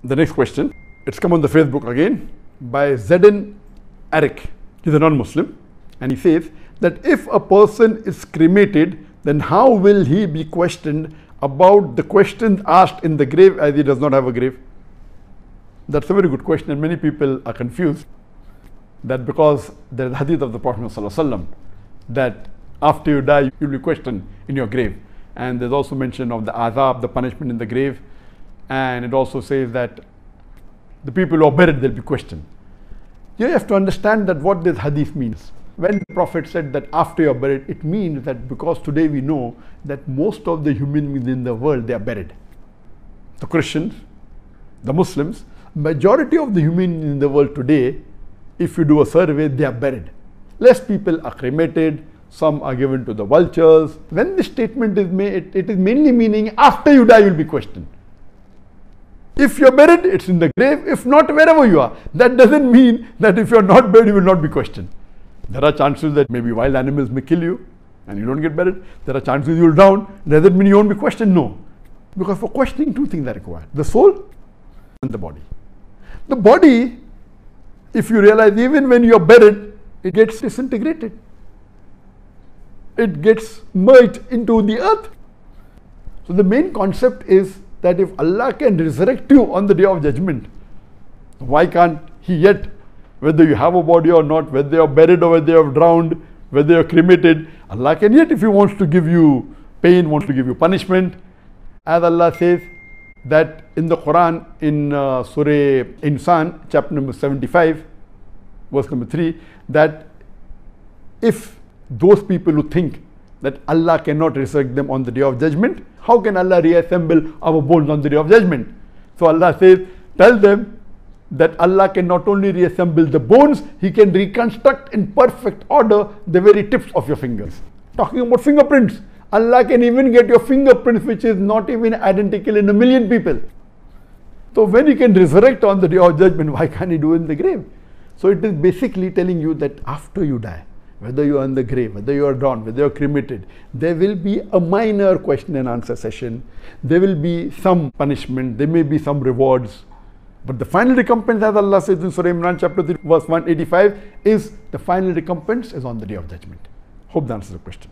The next question, it's come on the Facebook again by Zedin Eric. He's a non-Muslim, and he says that if a person is cremated, then how will he be questioned about the questions asked in the grave, as he does not have a grave? That's a very good question, and many people are confused that because there is hadith of the Prophet ﷺ that after you die, you will be questioned in your grave. And there's also mention of the azab, the punishment in the grave. And it also says that the people who are buried, they'll be questioned. You have to understand that what this hadith means. When the Prophet said that after you're buried, it means that because today we know that most of the human beings in the world, they are buried. The Christians, the Muslims, majority of the human in the world today, if you do a survey, they are buried. Less people are cremated, some are given to the vultures. When this statement is made, it is mainly meaning after you die, you'll be questioned. If you're buried, it's in the grave. If not, wherever you are. That doesn't mean that if you're not buried, you will not be questioned. There are chances that maybe wild animals may kill you and you don't get buried. There are chances you'll drown. Does that mean you won't be questioned? No. Because for questioning, two things are required: the soul and the body. The body, if you realize, even when you're buried, it gets disintegrated. It gets merged into the earth. So the main concept is that if Allah can resurrect you on the day of judgment, why can't He yet, whether you have a body or not, whether you're buried or whether you're drowned, whether you're cremated, Allah can yet, if He wants to give you pain, wants to give you punishment. As Allah says that in the Quran, in Surah Insan, chapter number 75, verse number 3, that if those people who think that Allah cannot resurrect them on the day of judgment, how can Allah reassemble our bones on the day of judgment? So Allah says, tell them that Allah can not only reassemble the bones, He can reconstruct in perfect order the very tips of your fingers. Talking about fingerprints, Allah can even get your fingerprints, which is not even identical in a million people. So when He can resurrect on the day of judgment, why can't He do it in the grave? So it is basically telling you that after you die, whether you are in the grave, whether you are drowned, whether you are cremated, there will be a minor question and answer session. There will be some punishment, there may be some rewards. But the final recompense, as Allah says in Surah Imran chapter 3 verse 185, is the final recompense is on the day of judgment. Hope that answers the question.